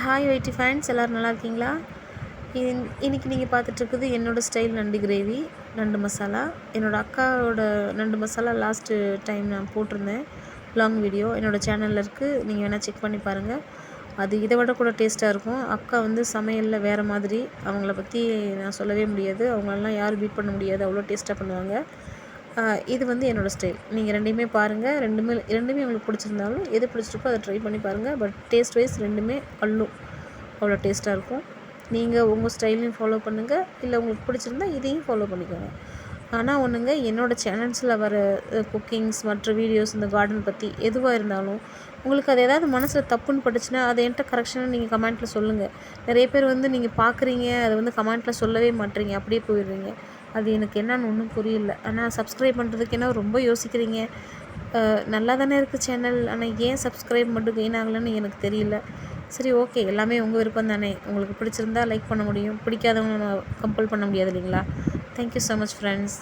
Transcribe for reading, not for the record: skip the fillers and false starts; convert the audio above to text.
Hi வைட்டி fans, எல்லோரும் நல்லா இருக்கீங்களா? இன்றைக்கி நீங்கள் பார்த்துட்ருக்குது என்னோடய ஸ்டைல் நண்டு கிரேவி, நண்டு மசாலா. என்னோடய அக்காவோட நண்டு மசாலா லாஸ்ட்டு டைம் நான் போட்டிருந்தேன் லாங் வீடியோ. என்னோடய சேனலில் இருக்குது, நீங்கள் வேணால் செக் பண்ணி பாருங்கள். அது இதை விட கூட டேஸ்ட்டாக இருக்கும். அக்கா வந்து சமையலில் வேறு மாதிரி, அவங்கள பற்றி நான் சொல்லவே முடியாது. அவங்களெல்லாம் யாரும் பீட் பண்ண முடியாது, அவ்வளோ டேஸ்ட்டாக பண்ணுவாங்க. இது வந்து என்னோடய ஸ்டைல். நீங்கள் ரெண்டையுமே பாருங்கள். ரெண்டுமே உங்களுக்கு பிடிச்சிருந்தாலும் எது பிடிச்சிருக்கோ அதை ட்ரை பண்ணி பாருங்கள். பட் டேஸ்ட் வைஸ் ரெண்டுமே அவ்வளோ டேஸ்ட்டாக இருக்கும். நீங்கள் உங்கள் ஸ்டைலையும் ஃபாலோ பண்ணுங்கள், இல்லை உங்களுக்கு பிடிச்சிருந்தா இதையும் ஃபாலோ பண்ணிக்கோங்க. ஆனால் ஒன்றுங்க, என்னோடய சேனல்ஸில் வர குக்கிங்ஸ், மற்ற வீடியோஸ், இந்த கார்டன் பற்றி எதுவாக இருந்தாலும் உங்களுக்கு அது ஏதாவது மனசில் தப்புன்னு பட்டுச்சுன்னா அதை என்கிட்ட கரெக்ஷனாக நீங்கள் கமெண்ட்டில் சொல்லுங்கள். நிறைய பேர் வந்து நீங்கள் பார்க்குறீங்க, அதை வந்து கமெண்ட்டில் சொல்லவே மாட்டீங்க, அப்படியே போயிடுறீங்க. அது எனக்கு என்னன்னு ஒன்றும் புரியல. ஆனால் சப்ஸ்கிரைப் பண்ணுறதுக்கு என்ன ரொம்ப யோசிக்கிறீங்க? நல்லா தானே இருக்குது சேனல், ஆனால் ஏன் சப்ஸ்கிரைப் மட்டும் கெயின் ஆகலைன்னு எனக்கு தெரியல. சரி, ஓகே, எல்லாமே உங்கள் விருப்பம் தானே. உங்களுக்கு பிடிச்சிருந்தா லைக் பண்ண முடியும், பிடிக்காதவங்க நம்ம கம்பல் பண்ண முடியாது இல்லைங்களா? Thank you so much friends.